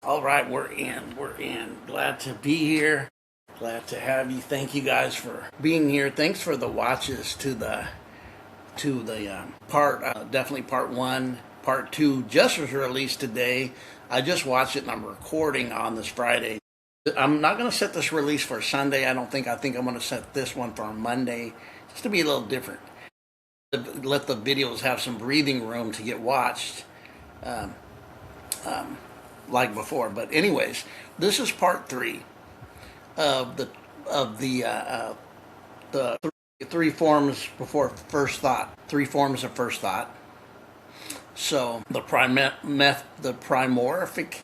All right, we're in. We're in. Glad to be here. Glad to have you. Thank you guys for being here. Thanks for the watches to the part. Definitely part one. Part two just was released today. I just watched it and I'm recording on this Friday. I'm not going to set this release for Sunday. I don't think. I think I'm going to set this one for Monday, just to be a little different. Let the videos have some breathing room to get watched. Um, like before. But anyways, this is part three of the three forms before first thought. Three forms of first thought. So the primorphic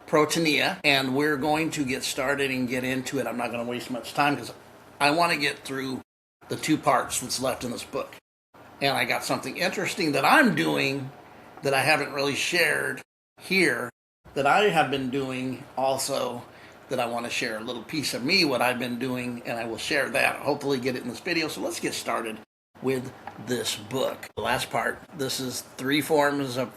protonia, and we're going to get started and get into it. I'm not going to waste much time because I want to get through the two parts that's left in this book. And I got something interesting that I'm doing that I haven't really shared here, that I have been doing also, that I want to share a little piece of me, what I've been doing, and I will share that. Hopefully get it in this video. So let's get started with this book. The last part, this is three forms of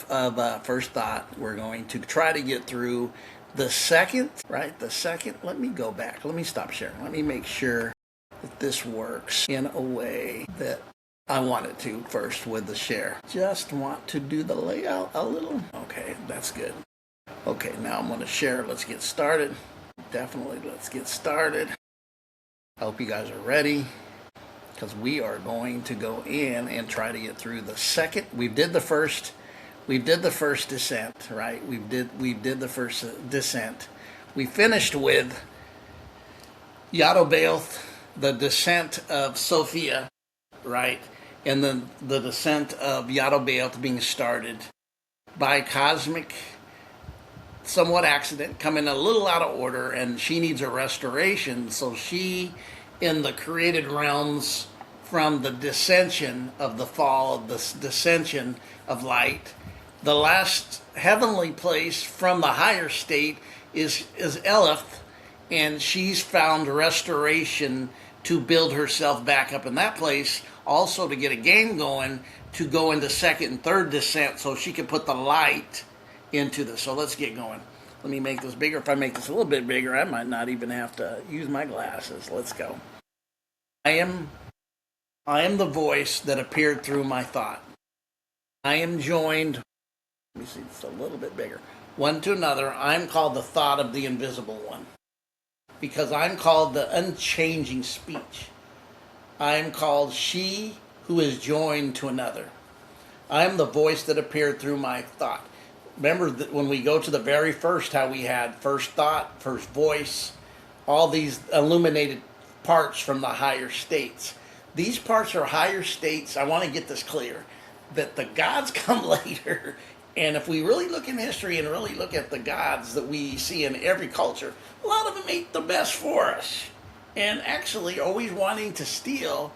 first thought. We're going to try to get through the second, right? The second, let me go back. Let me stop sharing. Let me make sure that this works in a way that I want it to first with the share. Just want to do the layout a little. Okay, that's good. Okay, now I'm going to share. Let's get started. Definitely, let's get started. I hope you guys are ready, because we are going to go in and try to get through the second. We did the first descent, right? We did the first descent. We finished with Yaldabaoth, the descent of Sophia, right? And then the descent of Yaldabaoth being started by cosmic, somewhat accident, coming a little out of order, and she needs a restoration. So she, in the created realms, from the dissension of the fall, of the dissension of light, the last heavenly place from the higher state is Eleth, and she's found restoration to build herself back up in that place, also to get a game going, to go into second and third descent so she can put the light into this. So let's get going. Let me make this bigger. If I make this a little bit bigger, I might not even have to use my glasses. Let's go. I am the voice that appeared through my thought. I am joined, let me see, it's a little bit bigger, one to another. I'm called the thought of the invisible one, because I'm called the unchanging speech. I am called she who is joined to another. I am the voice that appeared through my thought. Remember that when we go to the very first, how we had first thought, first voice, all these illuminated parts from the higher states. These parts are higher states. I want to get this clear, that the gods come later. And if we really look in history and really look at the gods that we see in every culture, a lot of them ain't the best for us. And actually always wanting to steal,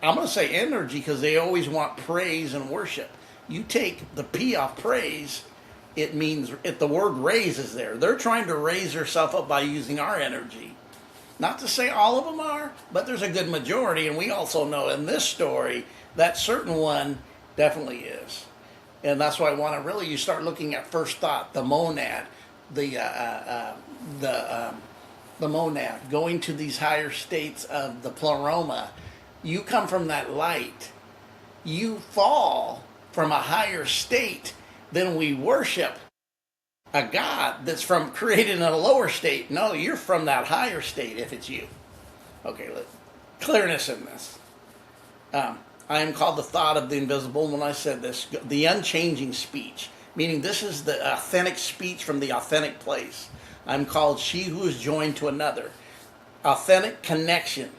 I'm going to say energy, because they always want praise and worship. You take the P off praise, it means, if the word raise is there, they're trying to raise themselves up by using our energy. Not to say all of them are, but there's a good majority, and we also know in this story that certain one definitely is. And that's why I want to really, you start looking at first thought, the monad, the monad, going to these higher states of the pleroma. You come from that light. You fall from a higher state. Then we worship a God that's from created in a lower state. No, you're from that higher state if it's you. Okay, clearness in this. I am called the thought of the invisible. When I said this, the unchanging speech, meaning this is the authentic speech from the authentic place. I'm called she who is joined to another. Authentic connection,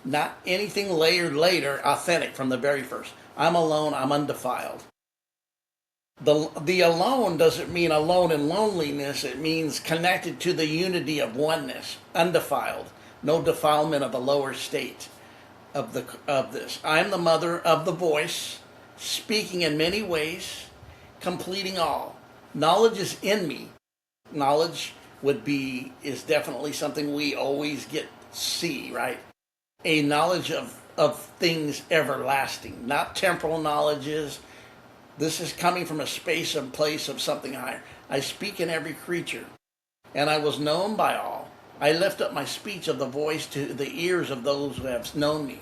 not anything layered later, authentic from the very first. I'm alone, I'm undefiled. The alone doesn't mean alone in loneliness. It means connected to the unity of oneness, undefiled, no defilement of a lower state of this. I am the mother of the voice, speaking in many ways, completing all. Knowledge is in me. Knowledge is definitely something we always see, right? A knowledge of things everlasting, not temporal knowledges. This is coming from a space and place of something higher. I speak in every creature. and I was known by all. I lift up my speech of the voice to the ears of those who have known me,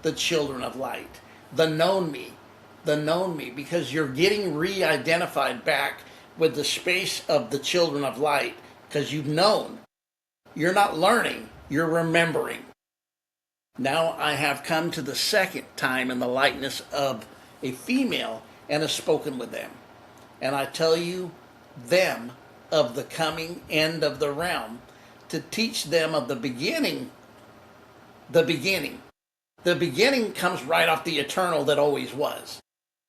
the children of light, the known me, because you're getting re-identified back with the space of the children of light, because you've known. You're not learning, you're remembering. Now I have come to the second time in the likeness of a female and have spoken with them. And I tell you them of the coming end of the realm, to teach them of the beginning. The beginning. The beginning comes right off the eternal that always was,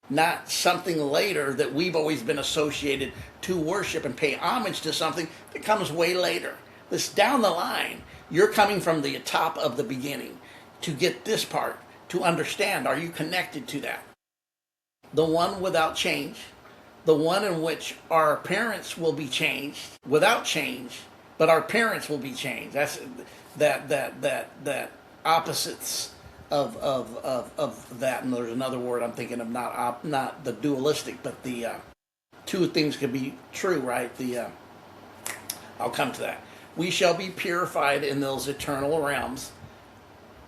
not something later that we've always been associated to worship and pay homage to something that comes way later. This down the line, you're coming from the top of the beginning to get this part, to understand, are you connected to that? The one without change, the one in which our appearance will be changed without change, but our appearance will be changed. That's that opposites of that. And there's another word I'm thinking of, not the dualistic, but the two things could be true, right? I'll come to that. We shall be purified in those eternal realms,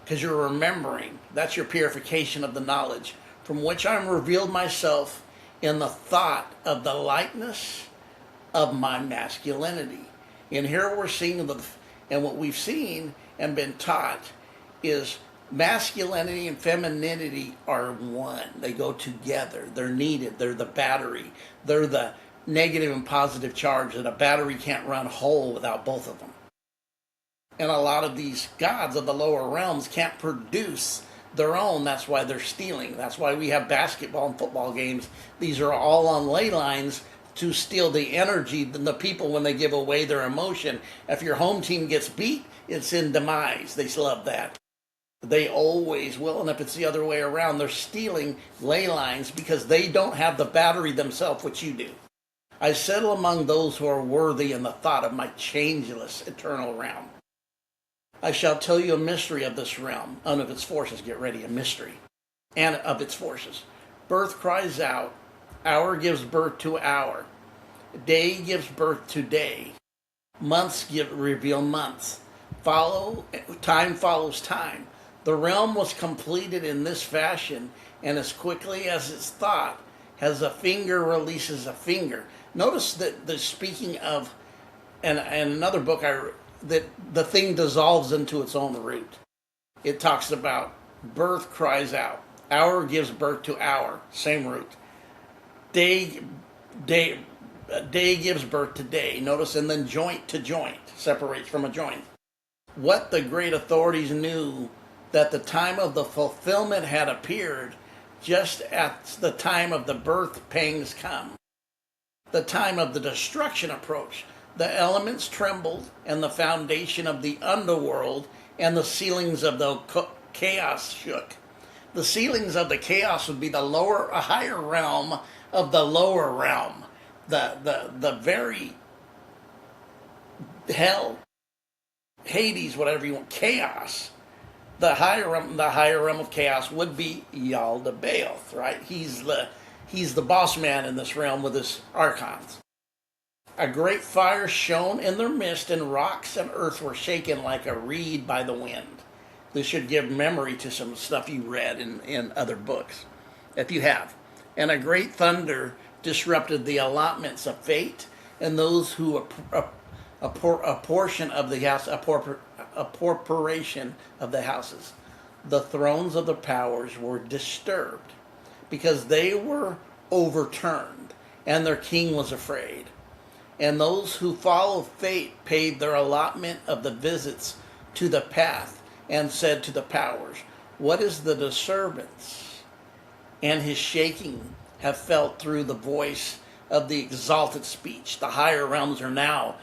because you're remembering. That's your purification of the knowledge, from which I'm revealed myself in the thought of the likeness of my masculinity. And here we're seeing and what we've seen and been taught is masculinity and femininity are one. They go together. They're needed. They're the battery. They're the negative and positive charge that a battery can't run whole without both of them. And a lot of these gods of the lower realms can't produce their own. That's why they're stealing. That's why we have basketball and football games. These are all on ley lines to steal the energy than the people when they give away their emotion. If your home team gets beat, it's in demise. They love that. They always will. And if it's the other way around, they're stealing ley lines because they don't have the battery themselves, which you do. I settle among those who are worthy in the thought of my changeless eternal realm. I shall tell you a mystery of this realm, and of its forces. Get ready, a mystery. And of its forces. Birth cries out. Hour gives birth to hour. Day gives birth to day. Months reveal months. Time follows time. The realm was completed in this fashion, and as quickly as it's thought, as a finger releases a finger. Notice that the speaking of, and another book that the thing dissolves into its own root. It talks about birth cries out. Hour gives birth to hour. Same root. Day gives birth to day. Notice, and then joint to joint separates from a joint. What the great authorities knew, that the time of the fulfillment had appeared, just at the time of the birth pangs come. The time of the destruction approached. The elements trembled, and the foundation of the underworld and the ceilings of the chaos shook. The ceilings of the chaos would be a higher realm of the lower realm, the very hell, Hades, whatever you want, chaos. The higher realm of chaos would be Yaldabaoth, right? He's the boss man in this realm with his archons. A great fire shone in their midst, and rocks and earth were shaken like a reed by the wind. This should give memory to some stuff you read in other books, if you have. And a great thunder disrupted the allotments of fate, and those who a portion of the house, a corporation of the houses. The thrones of the powers were disturbed, because they were overturned, and their king was afraid. And those who followed fate paid their allotment of the visits to the path, and said to the powers, what is the disturbance? And his shaking have felt through the voice of the exalted speech. The higher realms are now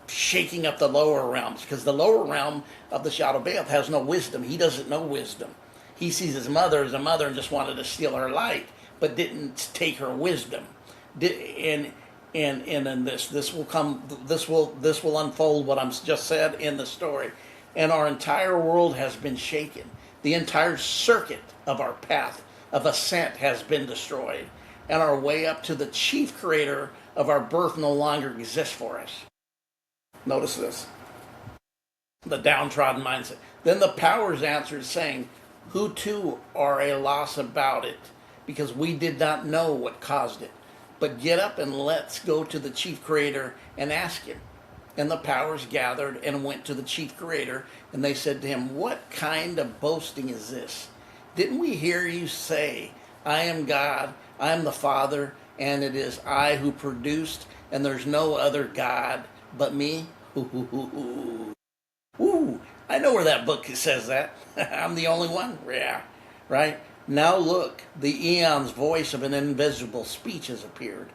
shaking up the lower realms, because the lower realm of the Yaldabaoth has no wisdom. He doesn't know wisdom. He sees his mother as a mother and just wanted to steal her light, but didn't take her wisdom. And this will unfold what I'm just said in the story. And our entire world has been shaken. The entire circuit of our path of ascent has been destroyed, and our way up to the chief creator of our birth no longer exists for us. Notice this. The downtrodden mindset. Then the powers answered, saying, who too are a loss about it, because we did not know what caused it. But get up and let's go to the chief creator and ask him. And the powers gathered and went to the chief creator, and they said to him, what kind of boasting is this? Didn't we hear you say, I am God, I am the Father, and it is I who produced, and there's no other God but me? Ooh, I know where that book says that. I'm the only one? Yeah, right? Now look, the eon's voice of an invisible speech has appeared.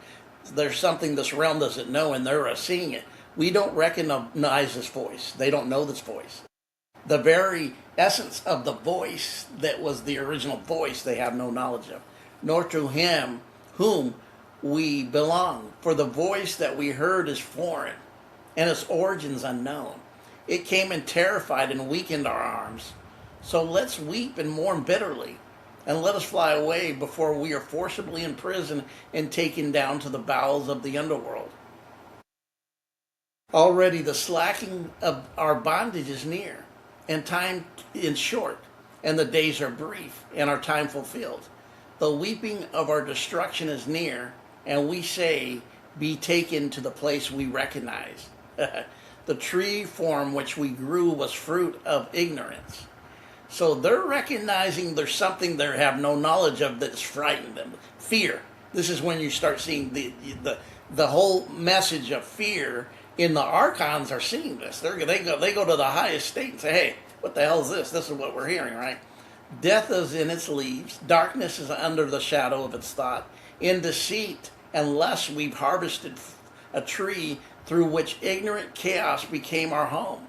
There's something this realm doesn't know, and they're seeing it. We don't recognize this voice. They don't know this voice. The very essence of the voice that was the original voice they have no knowledge of, nor to him whom we belong. For the voice that we heard is foreign, and its origins unknown. It came and terrified and weakened our arms. So let's weep and mourn bitterly, and let us fly away before we are forcibly imprisoned and taken down to the bowels of the underworld. Already the slacking of our bondage is near, and time is short, and the days are brief, and our time fulfilled. The weeping of our destruction is near, and we say, be taken to the place we recognize. The tree from which we grew was fruit of ignorance. So they're recognizing there's something they have no knowledge of that's frightened them. Fear. This is when you start seeing the whole message of fear. In the archons are seeing this. They go to the highest state and say, hey, what the hell is this? This is what we're hearing, right? Death is in its leaves. Darkness is under the shadow of its thought. In deceit and lust we've harvested a tree through which ignorant chaos became our home.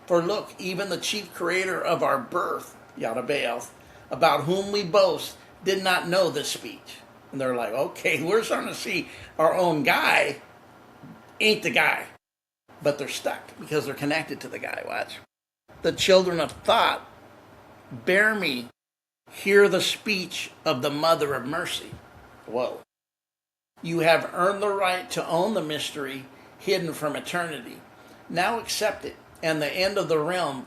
For look, even the chief creator of our birth, Yada-Baoth, about whom we boast, did not know this speech. And they're like, okay, we're starting to see our own guy ain't the guy. But they're stuck because they're connected to the guy. Watch. The children of thought, bear me, hear the speech of the mother of mercy. Whoa. You have earned the right to own the mystery hidden from eternity. Now accept it, and the end of the realm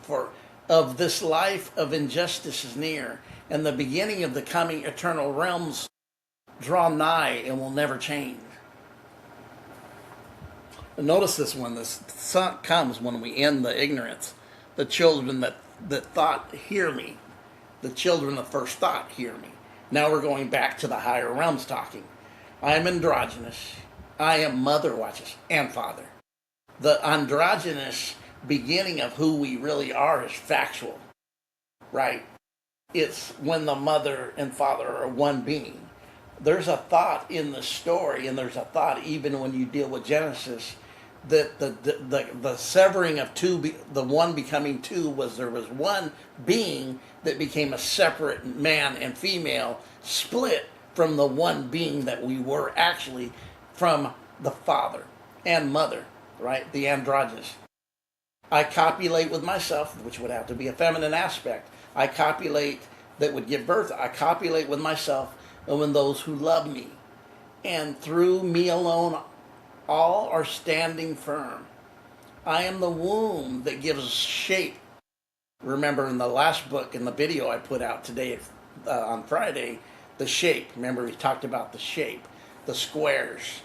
of this life of injustice is near, and the beginning of the coming eternal realms draw nigh and will never change. Notice this when the sun comes, when we end the ignorance. The children that thought, hear me. The children of first thought, hear me. Now we're going back to the higher realms talking. I am androgynous. I am mother, watches, and father. The androgynous beginning of who we really are is factual, right? It's when the mother and father are one being. There's a thought in the story, and there's a thought even when you deal with Genesis, that the severing of two, the one becoming two, was there was one being that became a separate man and female, split from the one being that we were actually from the father and mother, right? The androgynous. I copulate with myself, which would have to be a feminine aspect. I copulate that would give birth. I copulate with myself and with those who love me. And through me alone, all are standing firm. I am the womb that gives shape. Remember in the last book, in the video I put out today on Friday, the shape. Remember we talked about the shape, the squares.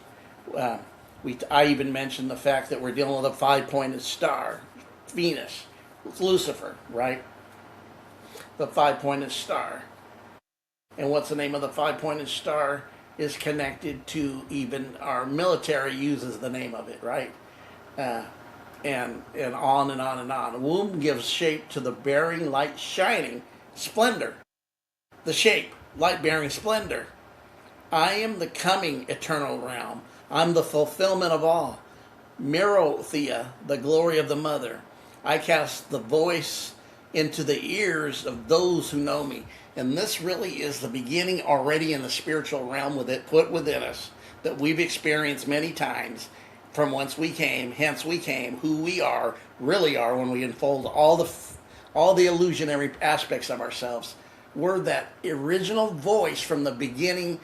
I even mentioned the fact that we're dealing with a five-pointed star, Venus, Lucifer, right? The five-pointed star. And what's the name of the five-pointed star? Is connected to, even our military uses the name of it, right? And on and on and on. The womb gives shape to the bearing, light shining, splendor. The shape, light bearing splendor. I am the coming eternal realm. I'm the fulfillment of all. Merothea, the glory of the mother. I cast the voice into the ears of those who know me. And this really is the beginning already in the spiritual realm with it put within us that we've experienced many times from whence we came, hence we came, who we are, really are when we unfold all the illusionary aspects of ourselves. We're that original voice from the beginning.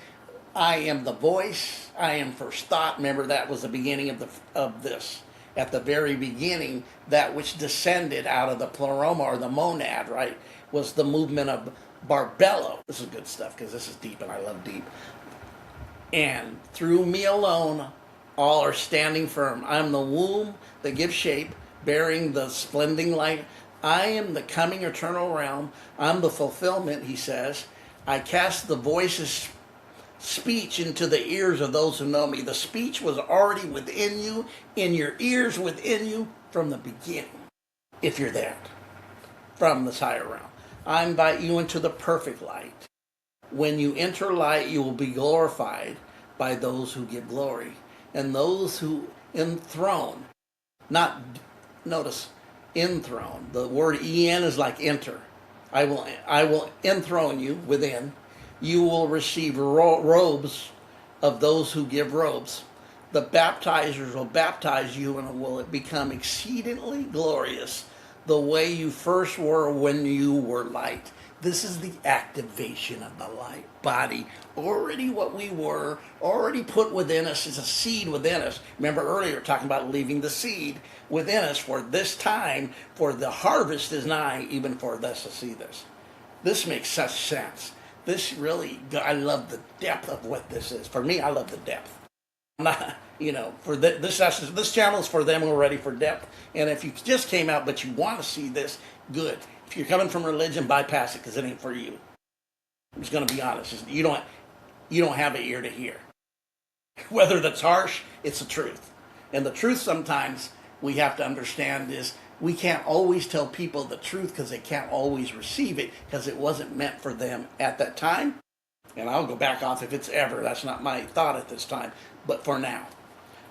I am the voice. I am first thought. Remember that was the beginning of this. at the very beginning, that which descended out of the pleroma or the monad, right, was the movement of Barbello. This is good stuff because this is deep and I love deep. And through me alone, all are standing firm. I am the womb that gives shape, bearing the splendid light. I am the coming eternal realm. I'm the fulfillment, he says. I cast the voice's speech into the ears of those who know me. The speech was already within you, in your ears within you from the beginning, if you're there, from this higher realm. I invite you into the perfect light. When you enter light, you will be glorified by those who give glory. And those who enthrone, not, notice, enthrone. The word en is like enter. I will enthrone you within. You will receive robes of those who give robes. The baptizers will baptize you and will become exceedingly glorious, the way you first were when you were light. This is the activation of the light body. Already what we were, already put within us is a seed within us. Remember earlier talking about leaving the seed within us for this time, for the harvest is nigh, even for us to see this. This makes such sense. This really, I love the depth of what this is. For me, I love the depth. I'm not, for this channel is for them who are ready for depth. And if you just came out but you want to see this, good. If you're coming from religion, bypass it because it ain't for you. I'm just going to be honest. You don't have an ear to hear. Whether that's harsh, it's the truth. And the truth sometimes we have to understand is we can't always tell people the truth because they can't always receive it because it wasn't meant for them at that time. And I'll go back off if it's ever. That's not my thought at this time. But for now.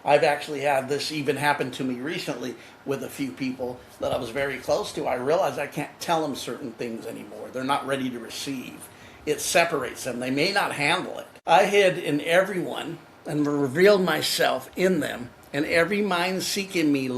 I've actually had this even happen to me recently with a few people that I was very close to. I realized I can't tell them certain things anymore. They're not ready to receive. It separates them. They may not handle it. I hid in everyone and revealed myself in them, and every mind seeking me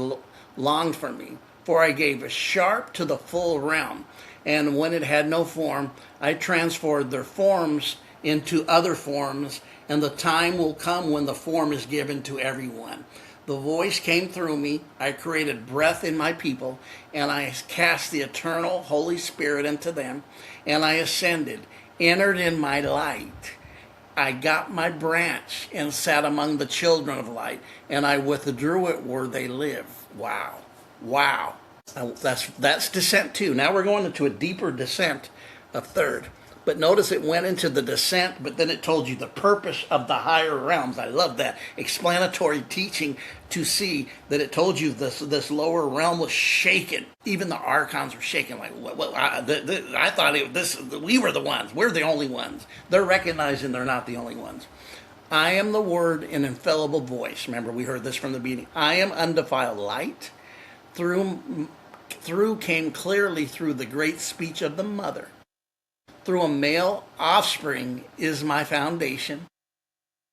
longed for me. For I gave a sharp to the full realm, and when it had no form, I transformed their forms into other forms, and the time will come when the form is given to everyone. The voice came through me. I created breath in my people, and I cast the eternal Holy Spirit into them, and I ascended, entered in my light. I got my branch and sat among the children of light, and I withdrew it where they live. Wow. Wow. That's descent 2. Now we're going into a deeper descent of 3rd. But notice it went into the descent, but then it told you the purpose of the higher realms. I love that explanatory teaching to see that it told you this lower realm was shaken. Even the archons were shaken. Like, I thought we were the ones. We're the only ones. They're recognizing they're not the only ones. I am the word in infallible voice. Remember, we heard this from the beginning. I am undefiled light. Through came clearly through the great speech of the mother. Through a male offspring is my foundation.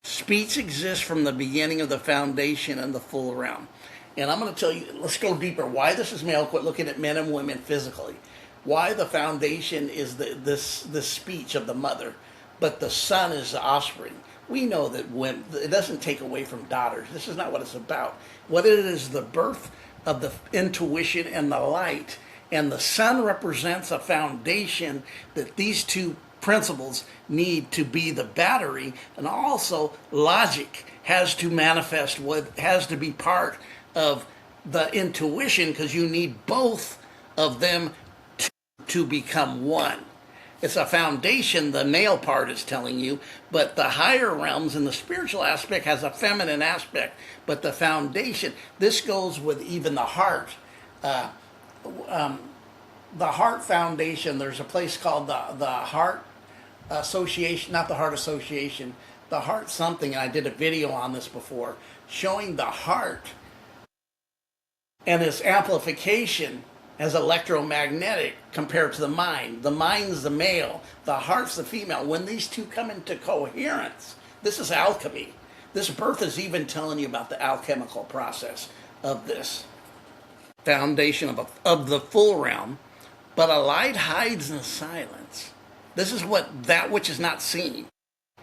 Speech exists from the beginning of the foundation and the full realm. And I'm going to tell you, let's go deeper. Why this is male, quit looking at men and women physically. Why the foundation is this speech of the mother, but the son is the offspring. We know that when it doesn't take away from daughters. This is not what it's about. What it is the birth of the intuition and the light. And the sun represents a foundation that these two principles need to be the battery, and also logic has to manifest, what has to be part of the intuition, because you need both of them to become one. It's a foundation, the male part is telling you, but the higher realms in the spiritual aspect has a feminine aspect. But the foundation, this goes with even the heart. The Heart Foundation, there's a place called the Heart Association, not the Heart Association, the Heart something, and I did a video on this before, showing the heart and its amplification as electromagnetic compared to the mind. The mind's the male, the heart's the female. When these two come into coherence, this is alchemy. This birth is even telling you about the alchemical process of this foundation of the full realm. But a light hides in silence. This is that which is not seen.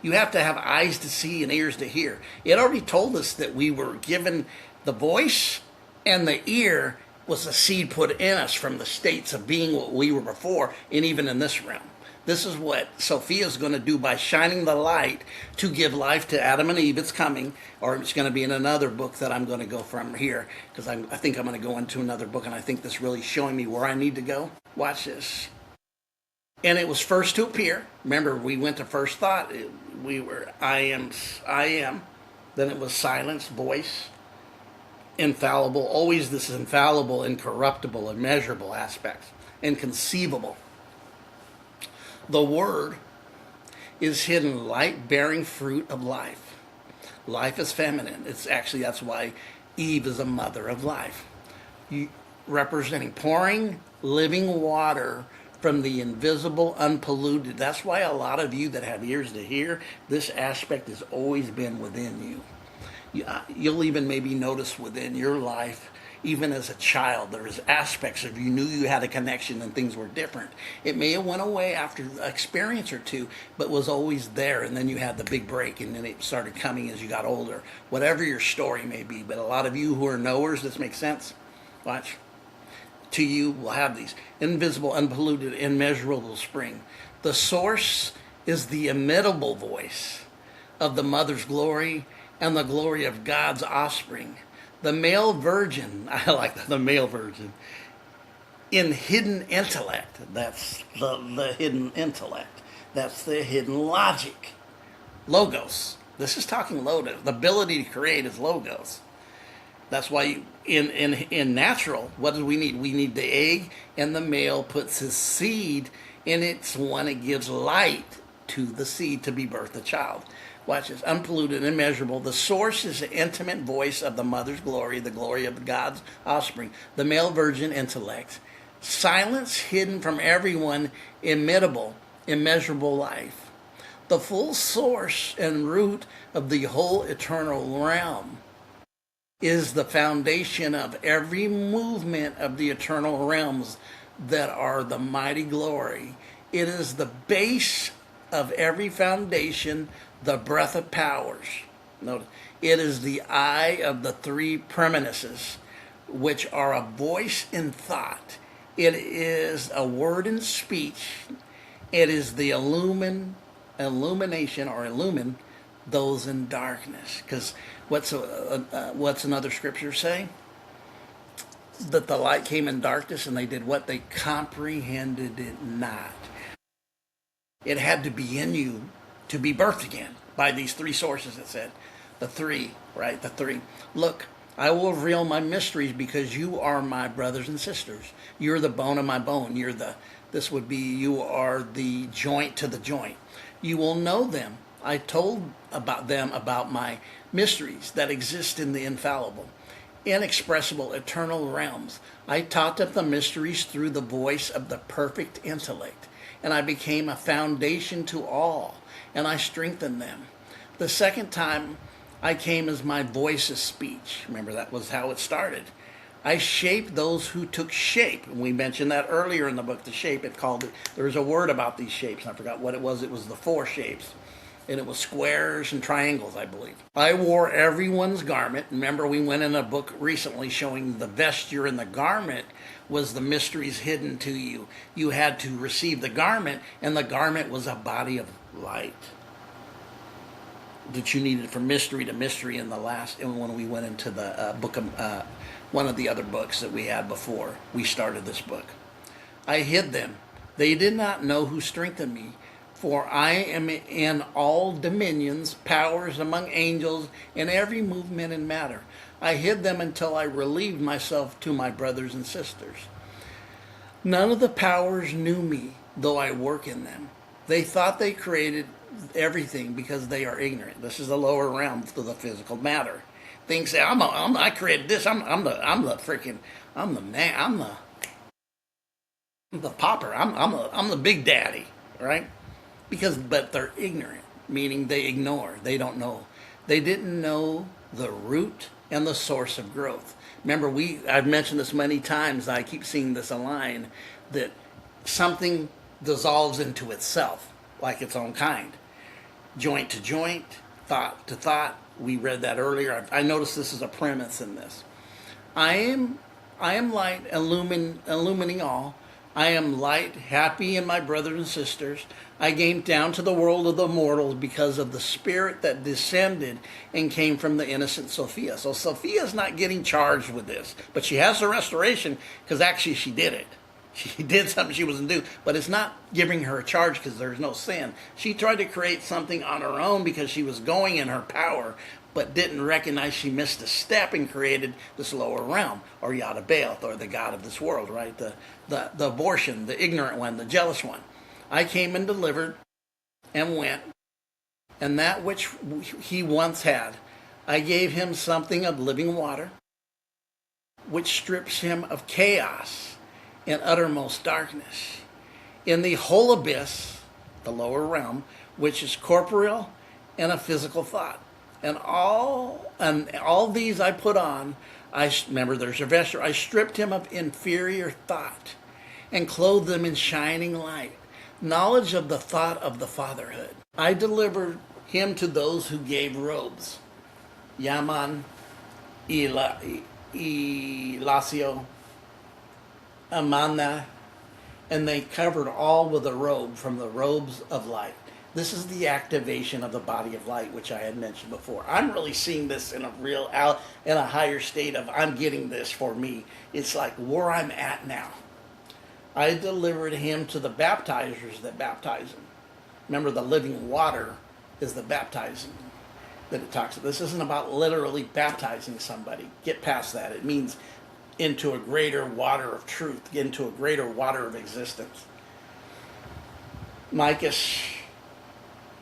You have to have eyes to see and ears to hear. It already told us that we were given the voice And the ear was the seed put in us from the states of being what we were before, and even in this realm. This is what Sophia is going to do by shining the light to give life to Adam and Eve. It's coming, or it's going to be in another book that I'm going to go from here, because I think I'm going to go into another book, and I think this really is showing me where I need to go. Watch this. And it was first to appear. Remember, we went to first thought. We were, I am. Then it was silence, voice, infallible. Always this infallible, incorruptible, immeasurable aspects, inconceivable. The Word is hidden light bearing fruit of life. Life is feminine. It's actually, that's why Eve is a mother of life. Representing pouring living water from the invisible, unpolluted. That's why a lot of you that have ears to hear, this aspect has always been within you. You'll even maybe notice within your life, even as a child, there's aspects of you knew you had a connection and things were different. It may have went away after an experience or two, but was always there. And then you had the big break, and then it started coming as you got older. Whatever your story may be, but a lot of you who are knowers, this makes sense. Watch. To you will have these invisible, unpolluted, immeasurable spring. The source is the imitable voice of the mother's glory and the glory of God's offspring. The male virgin, I like the male virgin, in hidden intellect. That's the hidden intellect. That's the hidden logic. Logos. This is talking logos. The ability to create is logos. That's why in natural, what do we need? We need the egg, and the male puts his seed in it's one it gives light to the seed to be birthed a child. Watch this. Unpolluted, immeasurable. The source is the intimate voice of the mother's glory, the glory of God's offspring. The male virgin intellect. Silence hidden from everyone, imitable, immeasurable life. The full source and root of the whole eternal realm is the foundation of every movement of the eternal realms that are the mighty glory. It is the base of every foundation, the breath of powers. Notice, it is the eye of the three preeminences, which are a voice in thought. It is a word in speech. It is the illumination or illumine those in darkness. Because what's another scripture say? That the light came in darkness, and they did what? They comprehended it not. It had to be in you to be birthed again by these three sources, it said. The three, right? The three. Look, I will reveal my mysteries because you are my brothers and sisters. You're the bone of my bone. You are the joint to the joint. You will know them. I told them about my mysteries that exist in the infallible, inexpressible, eternal realms. I taught them the mysteries through the voice of the perfect intellect, and I became a foundation to all, and I strengthened them. The second time I came as my voice of speech. Remember, that was how it started. I shaped those who took shape. And we mentioned that earlier in the book, the shape. There was a word about these shapes. I forgot what it was. It was the four shapes. And it was squares and triangles, I believe. I wore everyone's garment. Remember, we went in a book recently showing the vesture and the garment was the mysteries hidden to you. You had to receive the garment, and the garment was a body of light that you needed from mystery to mystery in the last, and when we went into the book of, one of the other books that we had before we started this book. I hid them. They did not know who strengthened me. For I am in all dominions, powers among angels, in every movement and matter. I hid them until I relieved myself to my brothers and sisters. None of the powers knew me, though I work in them. They thought they created everything because they are ignorant. This is the lower realm to the physical matter. Things say, I created this. I'm the popper. I'm the big daddy, right? But they're ignorant, meaning they ignore. They don't know. They didn't know the root and the source of growth. Remember, I've mentioned this many times. I keep seeing this line that something dissolves into itself, like its own kind. Joint to joint, thought to thought. We read that earlier. I noticed this is a premise in this. I am I am light, illumining all. I am light, happy in my brothers and sisters. I came down to the world of the mortals because of the spirit that descended and came from the innocent Sophia. So Sophia is not getting charged with this, but she has the restoration because actually she did it. She did something she wasn't doing, but it's not giving her a charge because there's no sin. She tried to create something on her own because she was going in her power, but didn't recognize she missed a step and created this lower realm, or Yada-Baoth, or the god of this world, right? The abortion, the ignorant one, the jealous one. I came and delivered and went, and that which he once had, I gave him something of living water, which strips him of chaos and uttermost darkness. In the whole abyss, the lower realm, which is corporeal and a physical thought. And all these I put on. I remember there's a vesture. I stripped him of inferior thought and clothed them in shining light, knowledge of the thought of the fatherhood. I delivered him to those who gave robes. Yaman, Elasio, Amana, and they covered all with a robe from the robes of light. This is the activation of the body of light, which I had mentioned before. I'm really seeing this in a higher state of I'm getting this for me. It's like where I'm at now. I delivered him to the baptizers that baptize him. Remember, the living water is the baptizing that it talks about. This isn't about literally baptizing somebody. Get past that. It means into a greater water of truth, into a greater water of existence. Micus,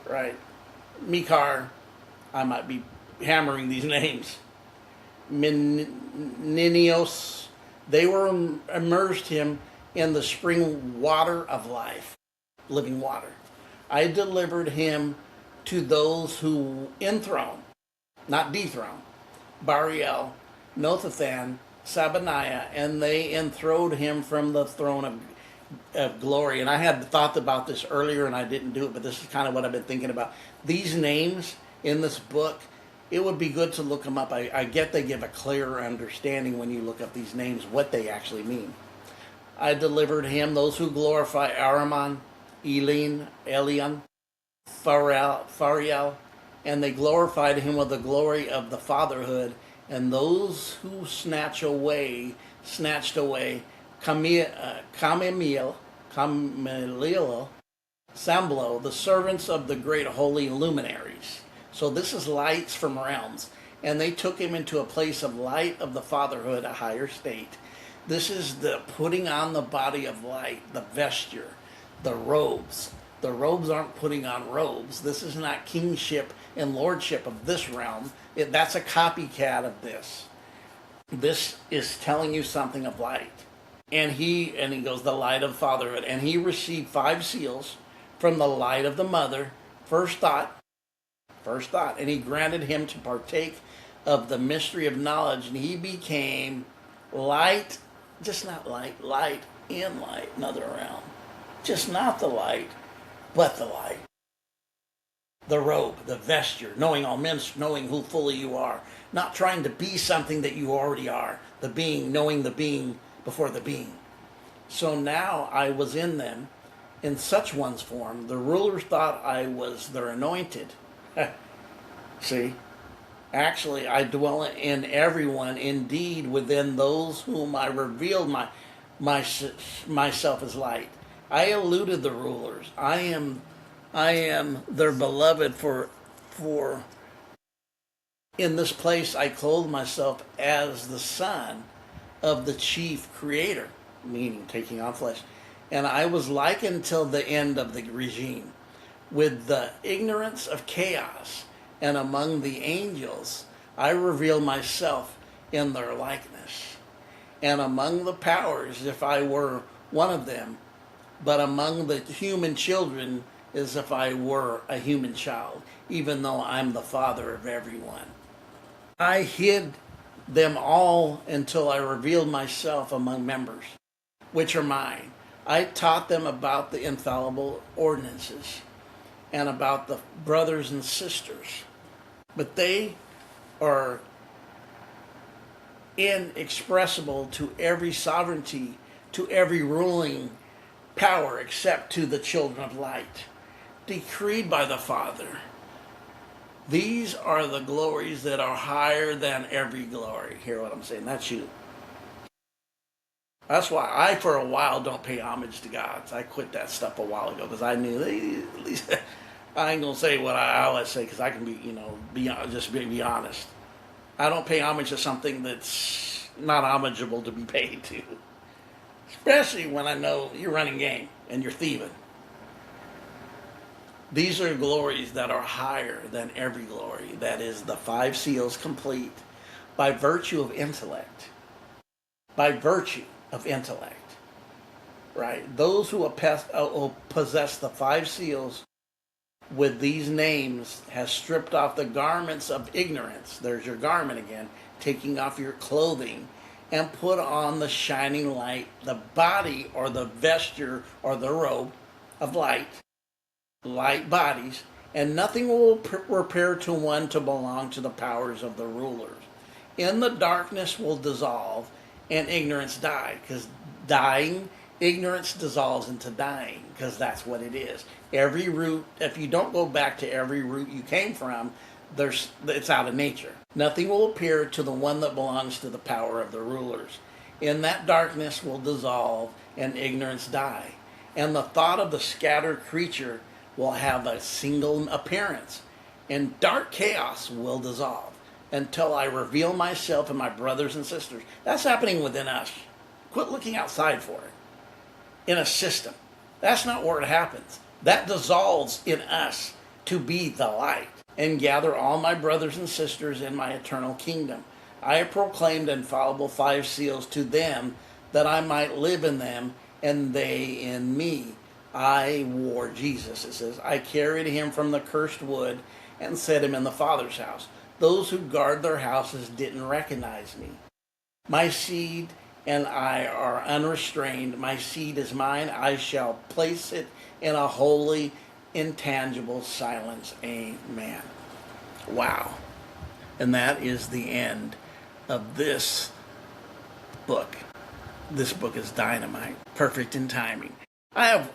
right? Mikar, I might be hammering these names. Ninios, they were immersed him in the spring water of life, living water. I delivered him to those who enthrone, not dethrone, Bariel, Nothathan, Sabaniah, and they enthroned him from the throne of glory. And I had thought about this earlier and I didn't do it, but this is kind of what I've been thinking about. These names in this book, it would be good to look them up. I get they give a clearer understanding when you look up these names, what they actually mean. I delivered him, those who glorify Araman, Elin, Elian, Fariel, and they glorified him with the glory of the fatherhood. And those who snatched away Camilio, Samblo, the servants of the great holy luminaries. So this is lights from realms. And they took him into a place of light of the fatherhood, a higher state. This is the putting on the body of light, the vesture, the robes. The robes aren't putting on robes. This is not kingship and lordship of this realm. That's a copycat of this. This is telling you something of light. And he goes, the light of fatherhood. And he received 5 seals from the light of the mother. First thought. And he granted him to partake of the mystery of knowledge. And he became light, just not light, light in light, another realm. Just not the light, but the light. The robe, the vesture, knowing all men, knowing who fully you are. Not trying to be something that you already are. The being, knowing the being before the being. So now I was in them, in such one's form. The rulers thought I was their anointed. See? Actually, I dwell in everyone, indeed, within those whom I revealed myself as light. I eluded the rulers. I am their beloved for in this place I clothe myself as the son of the chief creator, meaning taking on flesh. And I was likened till the end of the regime. With the ignorance of chaos and among the angels, I reveal myself in their likeness. And among the powers, if I were one of them, but among the human children, as if I were a human child, even though I'm the father of everyone. I hid them all until I revealed myself among members, which are mine. I taught them about the infallible ordinances and about the brothers and sisters. But they are inexpressible to every sovereignty, to every ruling power except to the children of light, decreed by the Father. These are the glories that are higher than every glory. Hear what I'm saying? That's you. That's why I, for a while, don't pay homage to gods. I quit that stuff a while ago because I knew at least I ain't gonna say what I always say because I can be, be honest. I don't pay homage to something that's not homageable to be paid to, especially when I know you're running game and you're thieving. These are glories that are higher than every glory. That is the five seals complete by virtue of intellect. By virtue of intellect. Right? Those who possess the five seals with these names has stripped off the garments of ignorance. There's your garment again. Taking off your clothing and put on the shining light, the body or the vesture or the robe of light bodies, and nothing will repair to one to belong to the powers of the rulers. In the darkness will dissolve, and ignorance die, because ignorance dissolves into dying, because that's what it is. Every root, if you don't go back to every root you came from, it's out of nature. Nothing will appear to the one that belongs to the power of the rulers. In that darkness will dissolve, and ignorance die. And the thought of the scattered creature will have a single appearance, and dark chaos will dissolve until I reveal myself and my brothers and sisters. That's happening within us. Quit looking outside for it. In a system. That's not where it happens. That dissolves in us to be the light, and gather all my brothers and sisters in my eternal kingdom. I have proclaimed infallible five seals to them, that I might live in them, and they in me. I wore Jesus, it says. I carried him from the cursed wood and set him in the Father's house. Those who guard their houses didn't recognize me. My seed and I are unrestrained. My seed is mine. I shall place it in a holy, intangible silence. Amen. Wow. And that is the end of this book. This book is dynamite. Perfect in timing.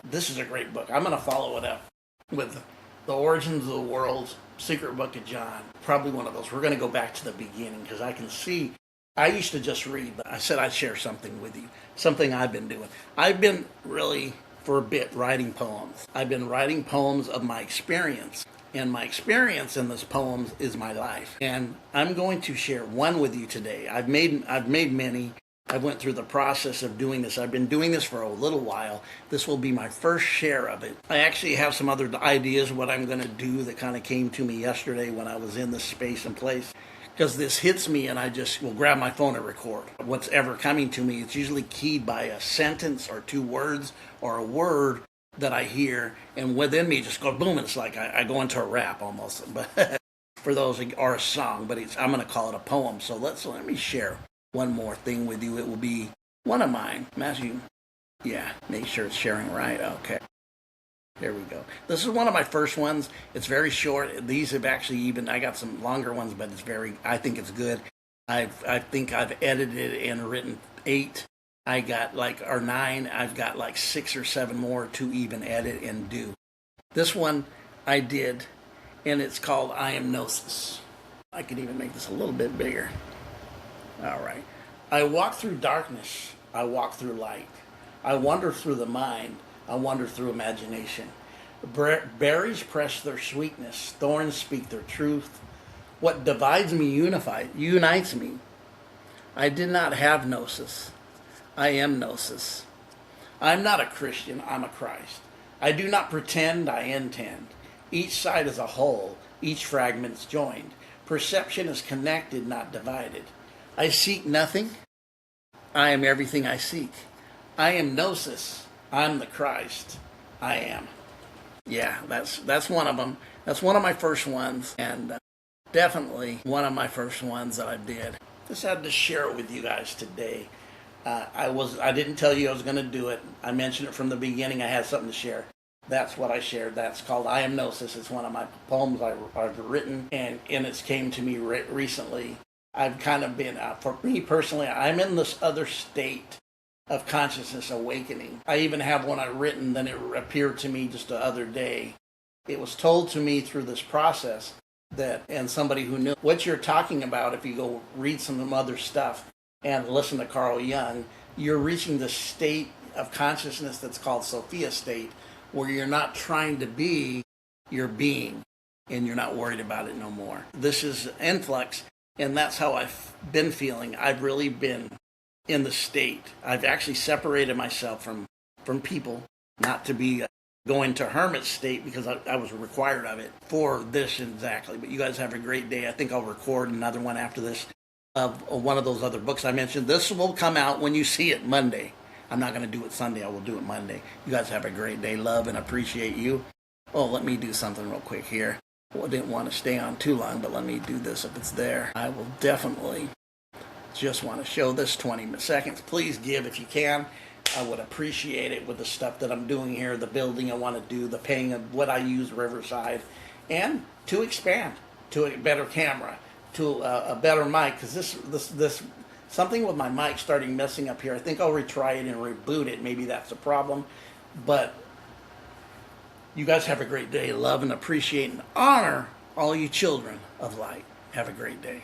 This is a great book. I'm going to follow it up with The Origins of the World's Secret Book of John. Probably one of those. We're going to go back to the beginning because I can see. I used to just read, but I said I'd share something with you. Something I've been doing. I've been really, for a bit, writing poems. I've been writing poems of my experience. And my experience in this poems is my life. And I'm going to share one with you today. I've made many. I went through the process of doing this. I've been doing this for a little while. This will be my first share of it. I actually have some other ideas what I'm going to do that kind of came to me yesterday when I was in this space and place. Because this hits me and I just will grab my phone and record. What's ever coming to me, it's usually keyed by a sentence or two words or a word that I hear. And within me just go boom, and it's like I go into a rap almost. But for those, or a song, but I'm going to call it a poem. So let me share one more thing with you. It will be one of mine. Matthew, yeah, make sure it's sharing right. Okay. There we go. This is one of my first ones. It's very short. These have actually I got some longer ones, but I think it's good. I think I've edited and written 8. I got 9. I've got 6 or 7 more to even edit and do. This one I did, and it's called I Am Gnosis. I could even make this a little bit bigger. All right. I walk through darkness. I walk through light. I wander through the mind. I wander through imagination. Berries press their sweetness. Thorns speak their truth. What divides me unites me. I did not have gnosis. I am gnosis. I'm not a Christian. I'm a Christ. I do not pretend. I intend. Each side is a whole. Each fragment is joined. Perception is connected, not divided. I seek nothing. I am everything I seek. I am gnosis. I'm the Christ. I am. Yeah, that's one of them. That's one of my first ones, and definitely one of my first ones that I did. Just had to share it with you guys today. I didn't tell you I was going to do it. I mentioned it from the beginning. I had something to share. That's what I shared. That's called I Am Gnosis. It's one of my poems I've written, and it came to me recently. I've kind of been, for me personally, I'm in this other state of consciousness awakening. I even have one I written, then it appeared to me just the other day. It was told to me through this process that, and somebody who knew what you're talking about, if you go read some other stuff and listen to Carl Jung, you're reaching the state of consciousness that's called Sophia state, where you're not trying to be, you're being, and you're not worried about it no more. This is influx, and that's how I've been feeling. I've really been in the state. I've actually separated myself from people, not to be going to hermit state because I was required of it for this exactly. But you guys have a great day. I think I'll record another one after this of one of those other books I mentioned. This will come out when you see it Monday. I'm not going to do it Sunday. I will do it Monday. You guys have a great day. Love and appreciate you. Oh, let me do something real quick here. Well, I didn't want to stay on too long, but let me do this if it's there. I will definitely just want to show this 20 seconds. Please give if you can. I would appreciate it with the stuff that I'm doing here, the building I want to do, the paying of what I use Riverside, and to expand to a better camera, to a better mic, because this something with my mic starting messing up here. I think I'll retry it and reboot it. Maybe that's the problem. But you guys have a great day. Love and appreciate and honor all you children of light. Have a great day.